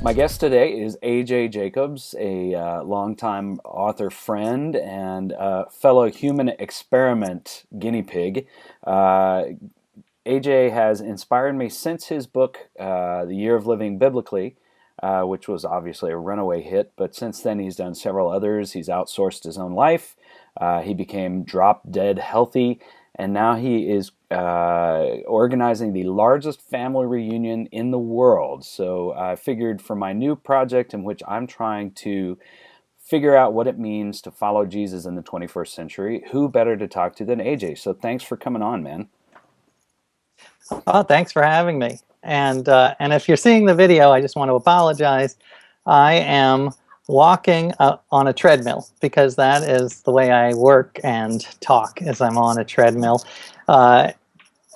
My guest today is AJ Jacobs, a longtime author friend and fellow human experiment guinea pig. AJ has inspired me since his book, The Year of Living Biblically, which was obviously a runaway hit, but since then he's done several others. He's outsourced his own life. He became drop dead healthy, and now he is organizing the largest family reunion in the world. So I figured for my new project, in which I'm trying to figure out what it means to follow Jesus in the 21st century, who better to talk to than AJ? So thanks for coming on, man. Oh, thanks for having me. And if you're seeing the video, I just want to apologize. I am walking on a treadmill because that is the way I work and talk, as I'm on a treadmill. But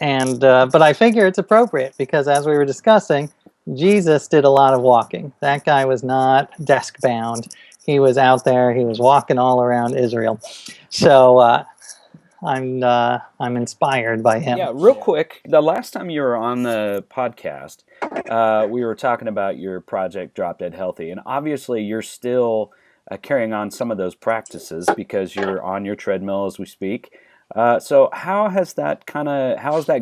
I figure it's appropriate because, as we were discussing, Jesus did a lot of walking. That guy was not desk bound. He was out there. He was walking all around Israel. So I'm inspired by him. Yeah, real quick, the last time you were on the podcast, we were talking about your project Drop Dead Healthy, and obviously you're still carrying on some of those practices because you're on your treadmill as we speak. So how has that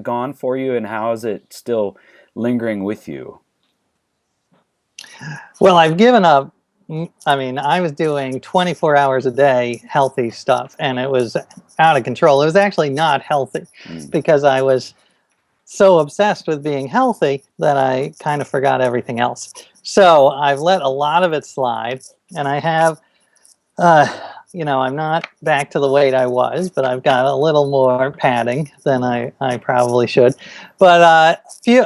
gone for you, and how is it still lingering with you? Well, I've given up. I mean, I was doing 24 hours a day healthy stuff, and it was out of control. It was actually not healthy because I was so obsessed with being healthy that I kind of forgot everything else. So I've let a lot of it slide, and I have, I'm not back to the weight I was, but I've got a little more padding than I probably should. But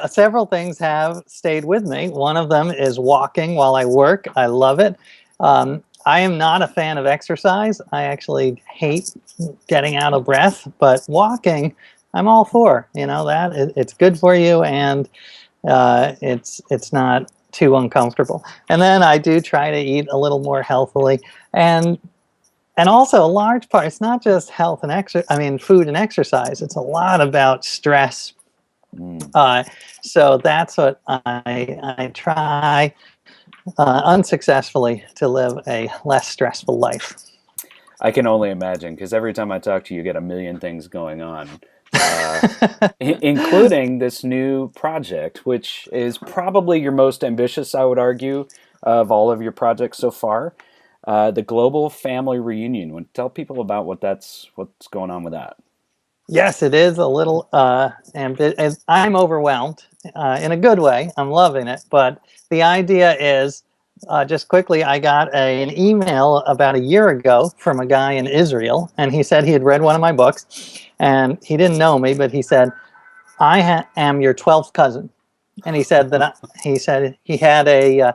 several things have stayed with me. One of them is walking while I work. I love it. I am not a fan of exercise. I actually hate getting out of breath, but walking, I'm all for. It's good for you, and it's not too uncomfortable. And then I do try to eat a little more healthily, and also a large part, it's not just health and food and exercise. It's a lot about stress. So that's what I try unsuccessfully to live a less stressful life. I can only imagine, because every time I talk to you, you get a million things going on, including this new project, which is probably your most ambitious, I would argue, of all of your projects so far. The Global Family Reunion. Tell people about what's going on with that. Yes, it is a little ambitious. I'm overwhelmed in a good way. I'm loving it. But the idea is, just quickly, I got an email about a year ago from a guy in Israel, and he said he had read one of my books, and he didn't know me, but he said, I am your 12th cousin. And he said that he said he had a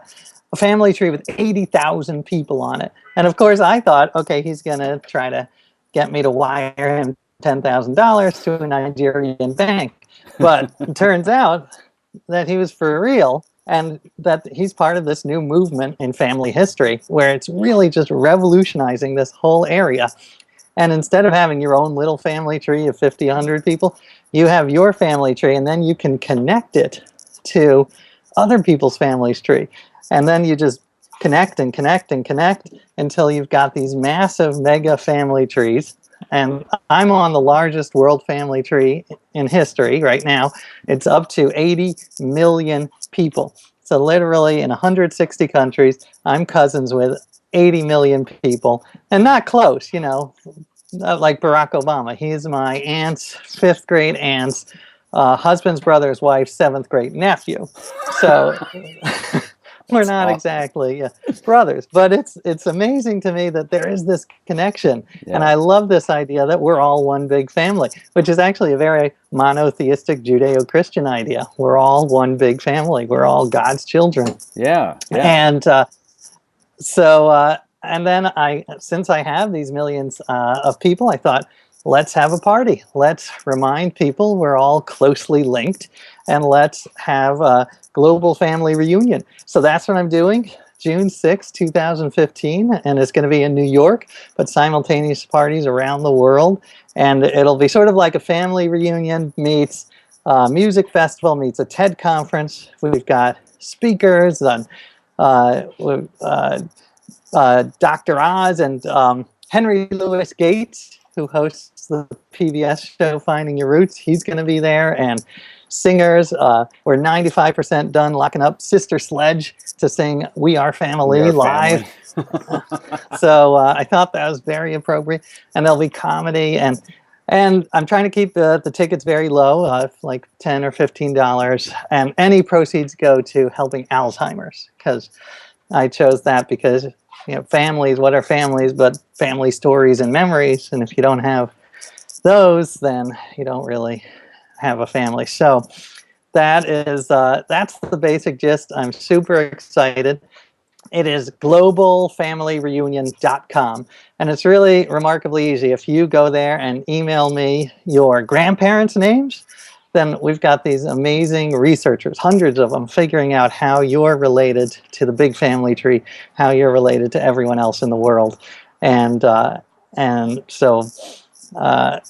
family tree with 80,000 people on it. And of course, I thought, okay, he's going to try to get me to wire him $10,000 to a Nigerian bank. But it turns out that he was for real, and that he's part of this new movement in family history where it's really just revolutionizing this whole area. And instead of having your own little family tree of 50, 100 people, you have your family tree, and then you can connect it to other people's family's tree. And then you just connect and connect and connect until you've got these massive mega family trees. And I'm on the largest world family tree in history right now. It's up to 80 million people. So literally in 160 countries, I'm cousins with 80 million people. And not close, not like Barack Obama. He's my aunt's 5th grade aunt's husband's brother's wife's 7th grade nephew. So we're not exactly brothers, but it's amazing to me that there is this connection. Yeah. And I love this idea that we're all one big family, which is actually a very monotheistic Judeo-Christian idea. We're all one big family. We're all God's children. Yeah. And and then since I have these millions of people, I thought, let's have a party. Let's remind people we're all closely linked, and let's have a global family reunion. So that's what I'm doing, June 6, 2015, and it's going to be in New York, but simultaneous parties around the world. And it'll be sort of like a family reunion meets a music festival, meets a TED conference. We've got speakers on Dr. Oz and Henry Louis Gates, who hosts the PBS show Finding Your Roots. He's going to be there, and singers. We're 95% done locking up Sister Sledge to sing "We Are We Family" are live. family. So I thought that was very appropriate, and there'll be comedy and I'm trying to keep the tickets very low, like $10 or $15, and any proceeds go to helping Alzheimer's, because I chose that because, families, what are families but family stories and memories? And if you don't have those, then you don't really have a family. So that's the basic gist. I'm super excited. It is globalfamilyreunion.com. And it's really remarkably easy. If you go there and email me your grandparents' names, then we've got these amazing researchers, hundreds of them, figuring out how you're related to the big family tree, how you're related to everyone else in the world. And so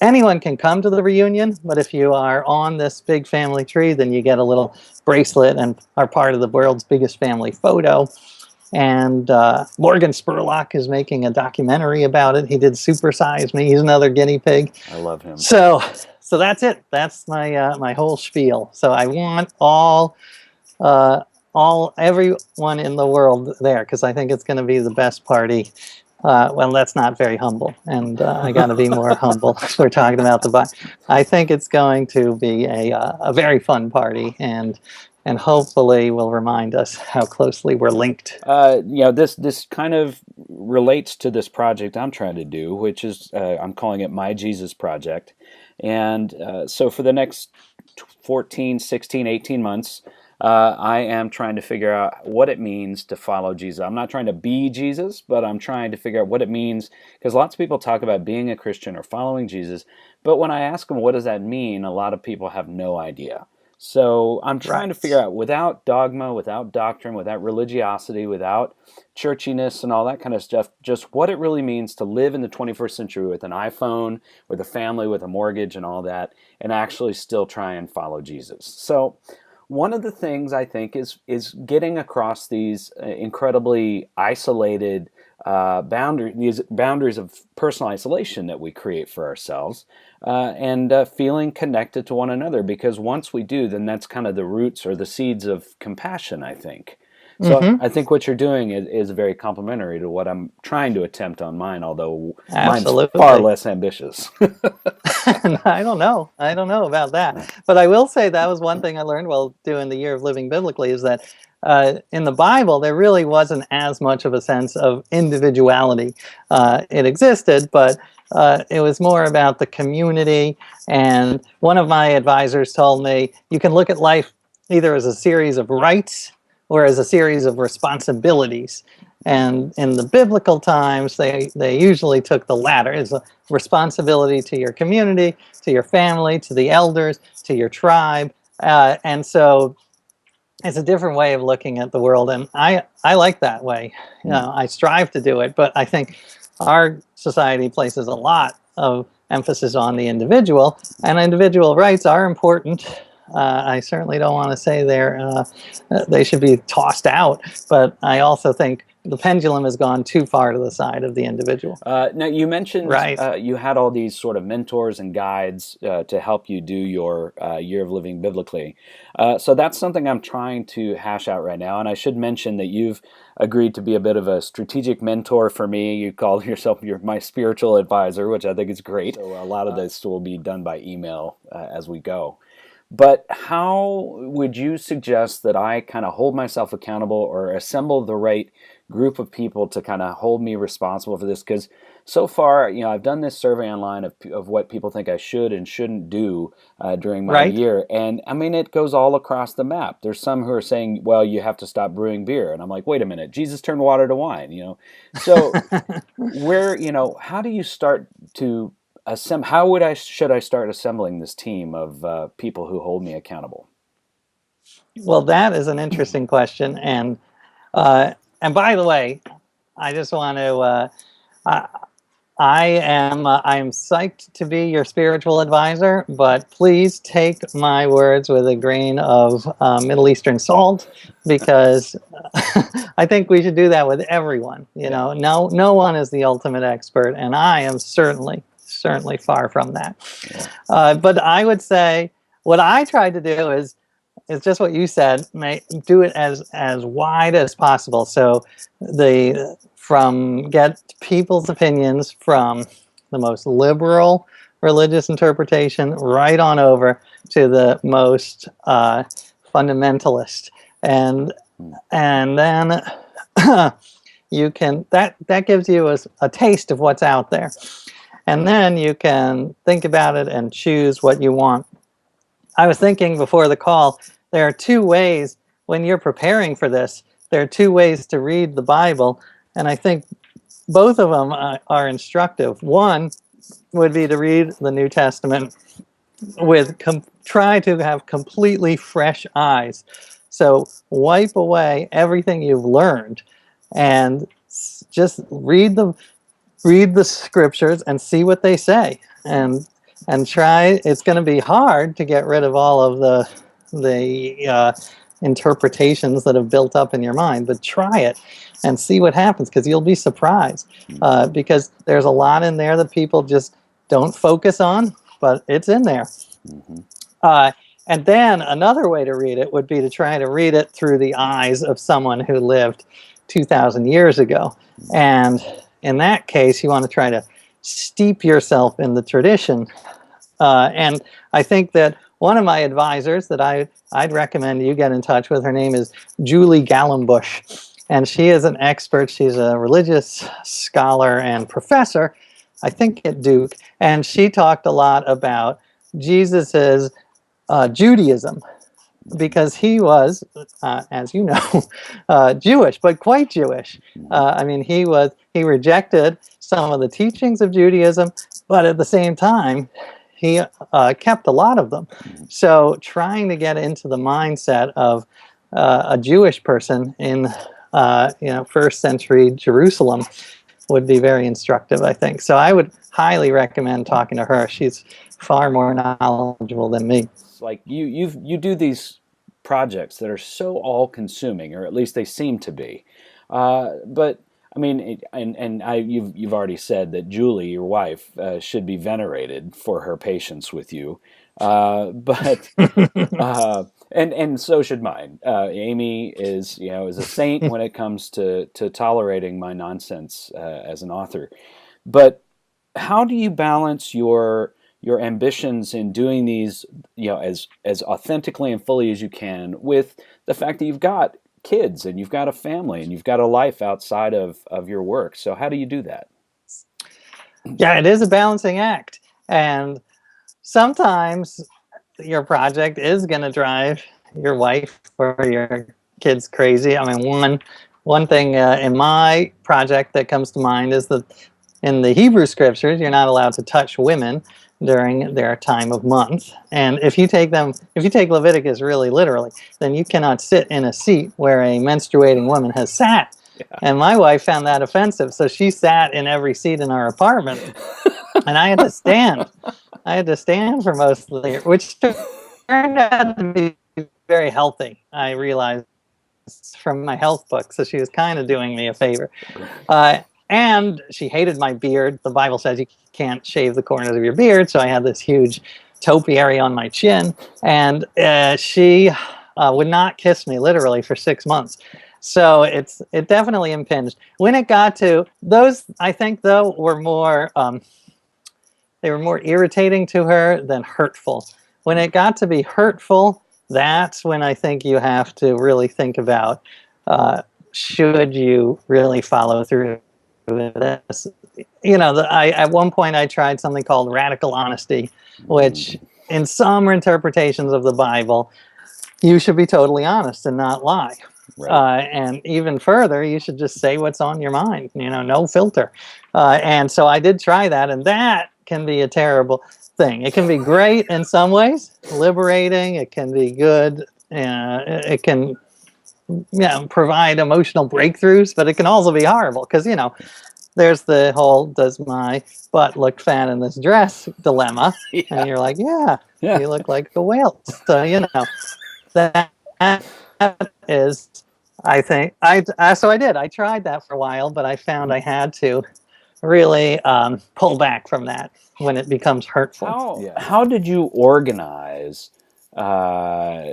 anyone can come to the reunion, but if you are on this big family tree, then you get a little bracelet and are part of the world's biggest family photo. And Morgan Spurlock is making a documentary about it. He did Super Size Me. He's another guinea pig. I love him. So that's it. That's my whole spiel. So I want everyone in the world there, because I think it's going to be the best party. Well, that's not very humble, and I got to be more humble. We're talking about the Bible. I think it's going to be a very fun party, and hopefully will remind us how closely we're linked. This kind of relates to this project I'm trying to do, which is I'm calling it My Jesus Project. And so for the next 14, 16, 18 months, I am trying to figure out what it means to follow Jesus. I'm not trying to be Jesus, but I'm trying to figure out what it means, because lots of people talk about being a Christian or following Jesus, but when I ask them what does that mean, a lot of people have no idea. So I'm trying to figure out, without dogma, without doctrine, without religiosity, without churchiness and all that kind of stuff, just what it really means to live in the 21st century with an iPhone, with a family, with a mortgage and all that, and actually still try and follow Jesus. So one of the things I think is getting across these incredibly isolated these boundaries of personal isolation that we create for ourselves, and feeling connected to one another. Because once we do, then that's kind of the roots or the seeds of compassion, I think. So I think what you're doing is very complementary to what I'm trying to attempt on mine, although mine's far less ambitious. I don't know about that. But I will say that was one thing I learned while doing the Year of Living Biblically, is that in the Bible, there really wasn't as much of a sense of individuality. It existed, but it was more about the community. And one of my advisors told me, you can look at life either as a series of rights or as a series of responsibilities. And in the biblical times, they usually took the latter. It's a responsibility to your community, to your family, to the elders, to your tribe. And so it's a different way of looking at the world. And I like that way. I strive to do it. But I think our society places a lot of emphasis on the individual, and individual rights are important. I certainly don't want to say they should be tossed out, but I also think the pendulum has gone too far to the side of the individual. Now, you mentioned you had all these sort of mentors and guides to help you do your Year of Living Biblically. So that's something I'm trying to hash out right now. And I should mention that you've agreed to be a bit of a strategic mentor for me. You call yourself my spiritual advisor, which I think is great. So a lot of this will be done by email as we go. But how would you suggest that I kind of hold myself accountable or assemble the right group of people to kind of hold me responsible for this? Because so far, I've done this survey online of what people think I should and shouldn't do during my year. And I mean, it goes all across the map. There's some who are saying, well, you have to stop brewing beer. And I'm like, wait a minute, Jesus turned water to wine, So how do you start to should I start assembling this team of people who hold me accountable? Well, that is an interesting question, and by the way, I just want to I'm psyched to be your spiritual advisor, but please take my words with a grain of Middle Eastern salt, because I think we should do that with everyone. You know, no one is the ultimate expert, and I am certainly far from that. But I would say what I tried to do is just what you said. Do it as wide as possible. So get people's opinions from the most liberal religious interpretation right on over to the most fundamentalist, and then you can that gives you a taste of what's out there, and then you can think about it and choose what you want. I was thinking before the call, there are two ways when you're preparing for this. There are two ways to read the Bible, and I think both of them are instructive. One would be to read the New Testament try to have completely fresh eyes. So wipe away everything you've learned and just read the scriptures and see what they say, and try. It's going to be hard to get rid of all of the interpretations that have built up in your mind, but try it and see what happens, because you'll be surprised, because there's a lot in there that people just don't focus on, but it's in there. And then another way to read it would be to try to read it through the eyes of someone who lived 2,000 years ago. And in that case, you want to try to steep yourself in the tradition. And I think that one of my advisors that I'd recommend you get in touch with, her name is Julie Gallenbush. And she is an expert. She's a religious scholar and professor, I think at Duke. And she talked a lot about Jesus's Judaism, because he was, as you know, Jewish, but quite Jewish. I mean, he rejected some of the teachings of Judaism, but at the same time, he kept a lot of them. So trying to get into the mindset of a Jewish person in first century Jerusalem would be very instructive, I think. So I would highly recommend talking to her. She's far more knowledgeable than me. It's like you do these projects that are so all-consuming, or at least they seem to be. But I mean, you've already said that Julie, your wife, should be venerated for her patience with you. But and so should mine. Amy is a saint when it comes to tolerating my nonsense as an author. But how do you balance your ambitions in doing these, as authentically and fully as you can, with the fact that you've got kids and you've got a family and you've got a life outside of your work? So how do you do that? Yeah, it is a balancing act. And sometimes your project is going to drive your wife or your kids crazy. I mean, one thing in my project that comes to mind is that in the Hebrew scriptures, you're not allowed to touch women during their time of month. And if you take Leviticus really literally, then you cannot sit in a seat where a menstruating woman has sat. Yeah. And my wife found that offensive, so she sat in every seat in our apartment, and I had to stand. I had to stand for most of the year, which turned out to be very healthy, I realized from my health book. So she was kind of doing me a favor. And she hated my beard. The Bible says you can't shave the corners of your beard, so I had this huge topiary on my chin. And she would not kiss me, literally, for 6 months. So it definitely impinged. When it got to those, I think, though, were more they were more irritating to her than hurtful. When it got to be hurtful, that's when I think you have to really think about, should you really follow through with this? At one point I tried something called radical honesty, which in some interpretations of the Bible, you should be totally honest and not lie. Right. And even further, you should just say what's on your mind, no filter. And so I did try that, and that can be a terrible thing. It can be great in some ways, liberating. It can be good. It can provide emotional breakthroughs, but it can also be horrible because, there's the whole does my butt look fat in this dress dilemma. Yeah. And you're like, yeah, Yeah. you look like a whale. So, that is, I think, so I did. I tried that for a while, but I found I had to really pull back from that when it becomes hurtful. How did you organize uh,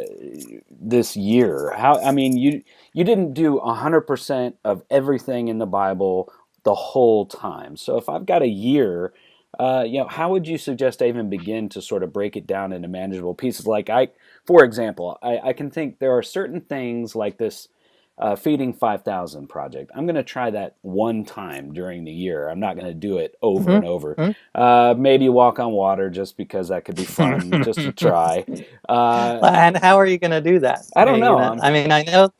this year? You didn't do 100% of everything in the Bible the whole time. So if I've got a year, how would you suggest I even begin to sort of break it down into manageable pieces? For example, I can think there are certain things like this feeding 5,000 project. I'm going to try that one time during the year. I'm not going to do it over and over. Maybe walk on water just because that could be fun, just to try. And how are you going to do that? I don't know. I mean, I know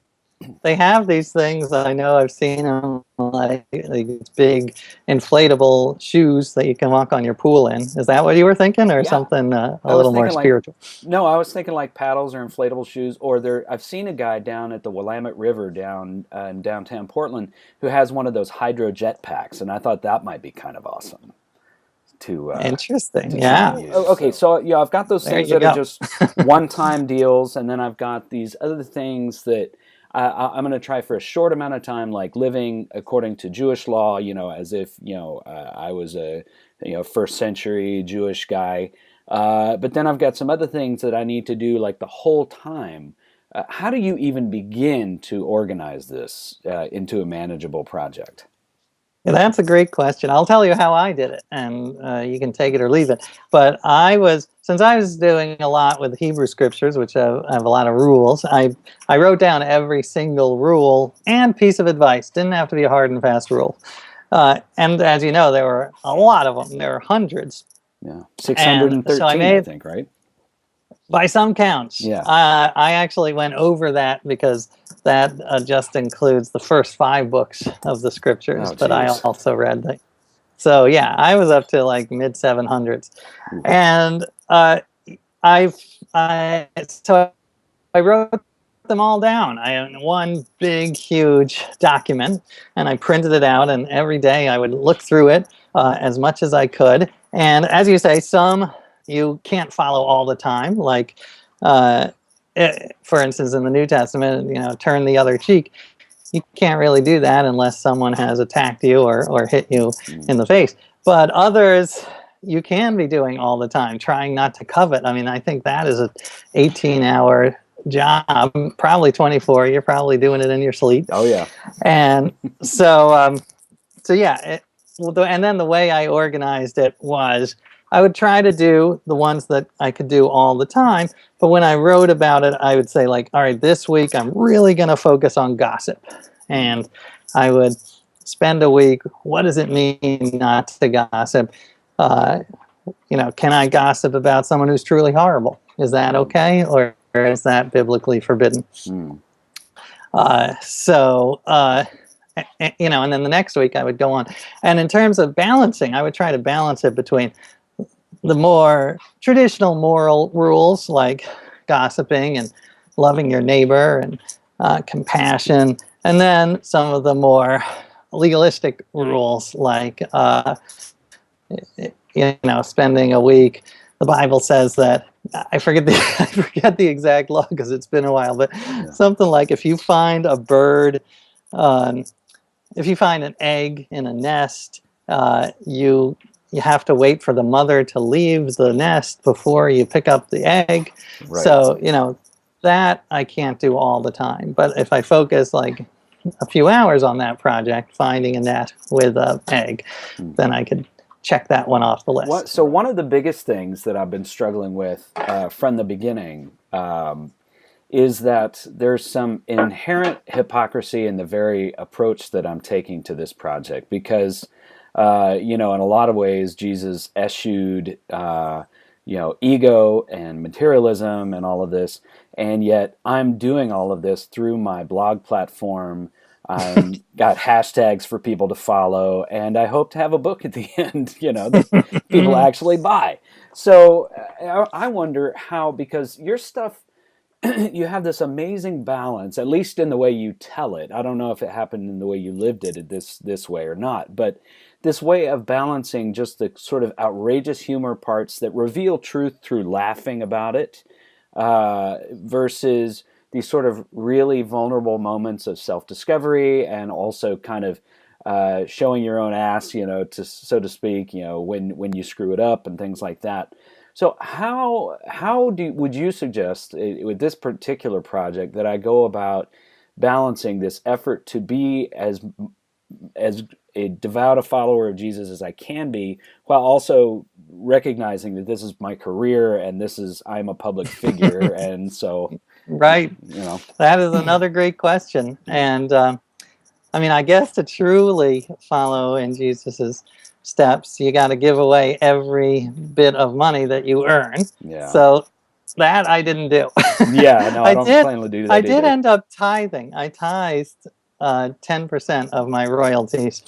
they have these things. I know I've seen them, like these big inflatable shoes that you can walk on your pool in. Is that what you were thinking, or something a little more spiritual? No, I was thinking like paddles or inflatable shoes. I've seen a guy down at the Willamette River down in downtown Portland who has one of those hydro jet packs, and I thought that might be kind of awesome. Interesting, yeah. Okay, so I've got those things that are just one-time deals, and then I've got these other things that I'm going to try for a short amount of time, like living according to Jewish law, as if I was a first century Jewish guy. But then I've got some other things that I need to do like the whole time. How do you even begin to organize this into a manageable project? Yeah, that's a great question. I'll tell you how I did it, and you can take it or leave it. But since I was doing a lot with Hebrew scriptures, which have a lot of rules, I wrote down every single rule and piece of advice. Didn't have to be a hard and fast rule. And as you know, there were a lot of them. There were hundreds. Yeah, 613, so I think, right? By some counts. Yeah. I actually went over that because that just includes the first 5 books of the scriptures, but I also read them. So yeah, I was up to like mid 700s. And so I wrote them all down. I had one big, huge document, and I printed it out, and every day I would look through it as much as I could. And as you say, some you can't follow all the time. Like, for instance, in the New Testament, turn the other cheek. You can't really do that unless someone has attacked you or hit you in the face. But others you can be doing all the time, trying not to covet. I mean, I think that is an 18-hour job, probably 24. You're probably doing it in your sleep. Oh, yeah. And so yeah. And then the way I organized it was I would try to do the ones that I could do all the time. But when I wrote about it, I would say, like, all right, this week I'm really going to focus on gossip. And I would spend a week, what does it mean not to gossip? Can I gossip about someone who's truly horrible? Is that okay? Or is that biblically forbidden? And then the next week I would go on. And in terms of balancing, I would try to balance it between the more traditional moral rules like gossiping and loving your neighbor and compassion, and then some of the more legalistic rules like spending a week. The Bible says that I forget the exact law because it's been a while, but something like if you find a bird, if you find an egg in a nest, you have to wait for the mother to leave the nest before you pick up the egg. Right. So, that I can't do all the time. But if I focus like a few hours on that project, finding a nest with an egg, then I could check that one off the list. So one of the biggest things that I've been struggling with from the beginning is that there's some inherent hypocrisy in the very approach that I'm taking to this project because in a lot of ways, Jesus eschewed, ego and materialism and all of this, and yet I'm doing all of this through my blog platform. I've got hashtags for people to follow, and I hope to have a book at the end, that people actually buy. So I wonder how, because your stuff, you have this amazing balance, at least in the way you tell it. I don't know if it happened in the way you lived it this way or not, but this way of balancing just the sort of outrageous humor parts that reveal truth through laughing about it, versus these sort of really vulnerable moments of self-discovery and also kind of showing your own ass, to so to speak, when you screw it up and things like that. So would you suggest with this particular project that I go about balancing this effort to be as a devout a follower of Jesus as I can be, while also recognizing that this is my career and I'm a public figure, and so Right. That is another great question. And I mean, I guess to truly follow in Jesus's steps, you got to give away every bit of money that you earn. Yeah. So that I didn't do. Yeah, no, I don't plan to do that I did either. end up tithing. I tithed 10% of my royalties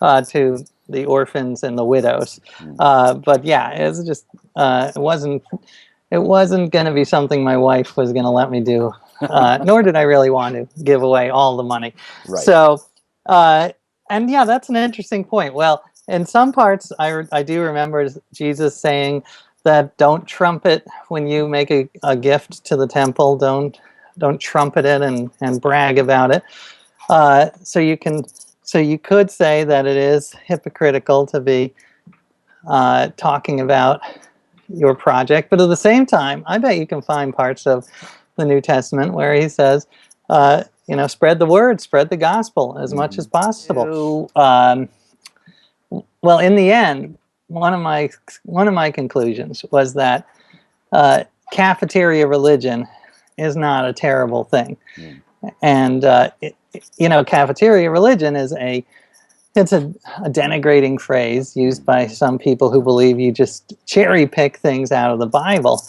to the orphans and the widows. But yeah, it was just it wasn't going to be something my wife was going to let me do. Nor did I really want to give away all the money. Right. So, and yeah, that's an interesting point. Well, in some parts, I do remember Jesus saying that don't trumpet when you make a gift to the temple. Don't trumpet it and brag about it. So you could say that it is hypocritical to be talking about your project, but at the same time, I bet you can find parts of the New Testament where he says, spread the word, spread the gospel as much as possible. Well, in the end, one of my conclusions was that cafeteria religion is not a terrible thing, and cafeteria religion is it's a denigrating phrase used by some people who believe you just cherry pick things out of the Bible.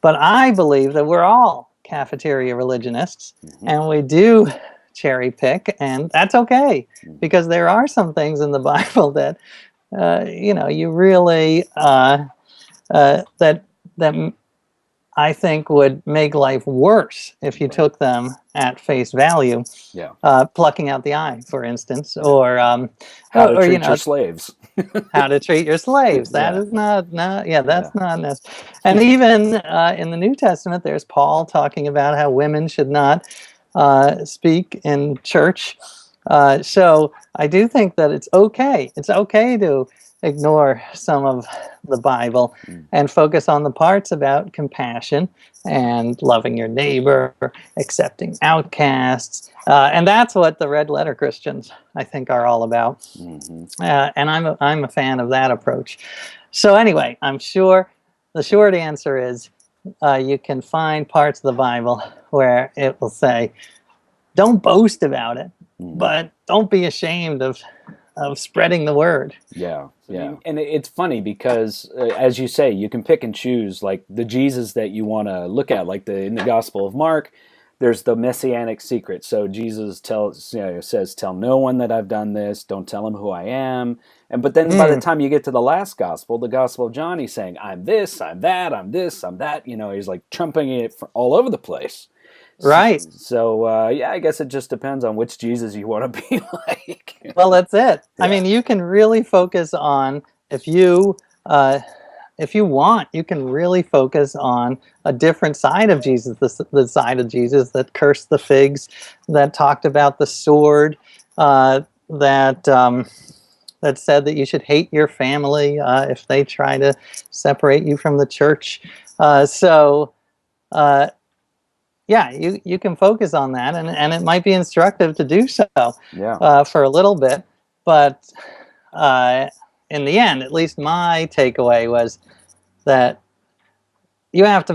But I believe that we're all cafeteria religionists, and we do cherry pick, and that's okay, because there are some things in the Bible that, you really, that I think would make life worse if you took them at face value. Yeah. Plucking out the eye, for instance, or how to treat your slaves. How to treat your slaves. That is not not necessary. And even in the New Testament, there's Paul talking about how women should not speak in church. So I do think that it's okay. It's okay to ignore some of the Bible and focus on the parts about compassion and loving your neighbor, accepting outcasts. And that's what the red letter Christians, I think, are all about. And I'm a fan of that approach. So anyway, I'm sure the short answer is you can find parts of the Bible where it will say, don't boast about it, but don't be ashamed of spreading the word. Yeah. And it's funny because, as you say, you can pick and choose like the Jesus that you want to look at. Like in the Gospel of Mark, there's the messianic secret. So Jesus says, "Tell no one that I've done this. Don't tell him who I am." But then by the time you get to the last gospel, the Gospel of John, he's saying, "I'm this, I'm that, I'm this, I'm that." He's like trumping it all over the place. Right. So I guess it just depends on which Jesus you want to be like. Well, that's it. Yeah. I mean, you can really focus on, if you want, you can really focus on a different side of Jesus, the side of Jesus that cursed the figs, that talked about the sword, that said that you should hate your family if they try to separate you from the church. Yeah, you can focus on that, and it might be instructive to do so for a little bit. But in the end, at least my takeaway was that you have to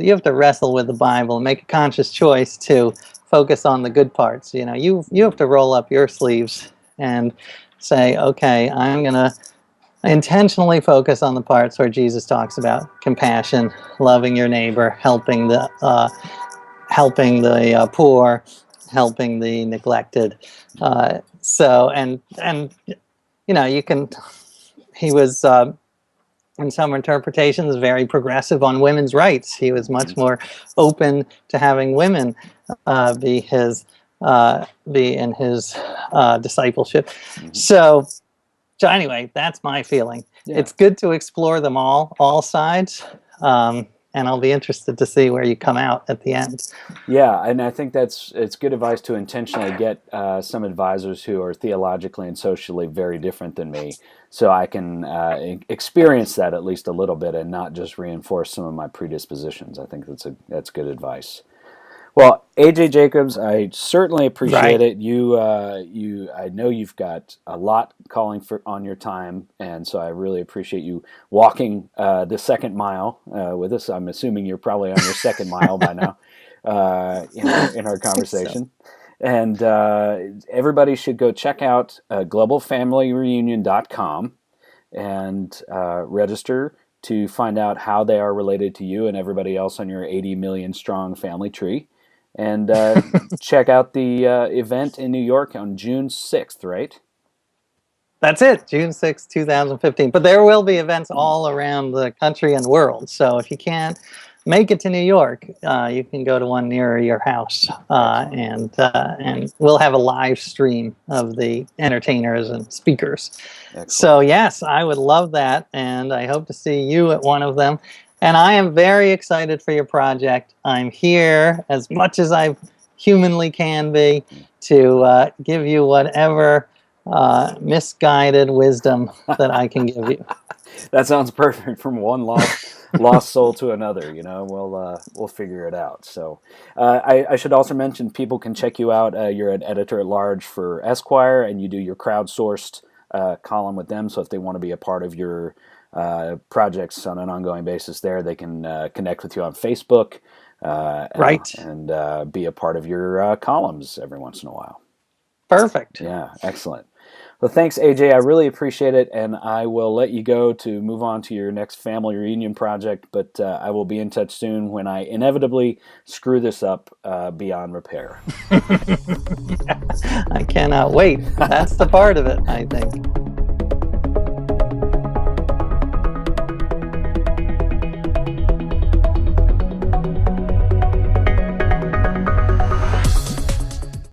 you have to wrestle with the Bible and make a conscious choice to focus on the good parts. You have to roll up your sleeves and say, okay, I'm going to intentionally focus on the parts where Jesus talks about compassion, loving your neighbor, helping the poor, helping the neglected. You can. He was in some interpretations, very progressive on women's rights. He was much more open to having women be in his discipleship. So anyway, that's my feeling. Yeah. It's good to explore them all sides. And I'll be interested to see where you come out at the end. Yeah, and I think it's good advice to intentionally get some advisors who are theologically and socially very different than me, so I can experience that at least a little bit and not just reinforce some of my predispositions. I think that's good advice. Well, AJ Jacobs, I certainly appreciate it. I know you've got a lot calling on your time, and so I really appreciate you walking the second mile with us. I'm assuming you're probably on your second mile by now in our conversation. And everybody should go check out globalfamilyreunion.com and register to find out how they are related to you and everybody else on your 80 million strong family tree. And check out the event in New York on June 6th, right? That's it, June 6th, 2015. But there will be events all around the country and world. So if you can't make it to New York, you can go to one nearer your house. And we'll have a live stream of the entertainers and speakers. Excellent. So yes, I would love that. And I hope to see you at one of them. And I am very excited for your project. I'm here as much as I humanly can be to give you whatever misguided wisdom that I can give you. That sounds perfect. From one lost soul to another, we'll figure it out. So I should also mention people can check you out. You're an editor-at-large for Esquire, and you do your crowdsourced column with them. So if they want to be a part of your projects on an ongoing basis there, they can connect with you on Facebook and be a part of your columns every once in a while. Perfect. Yeah, excellent. Well, thanks, AJ. I really appreciate it, and I will let you go to move on to your next family reunion project, but I will be in touch soon when I inevitably screw this up beyond repair. I cannot wait. That's the part of it, I think.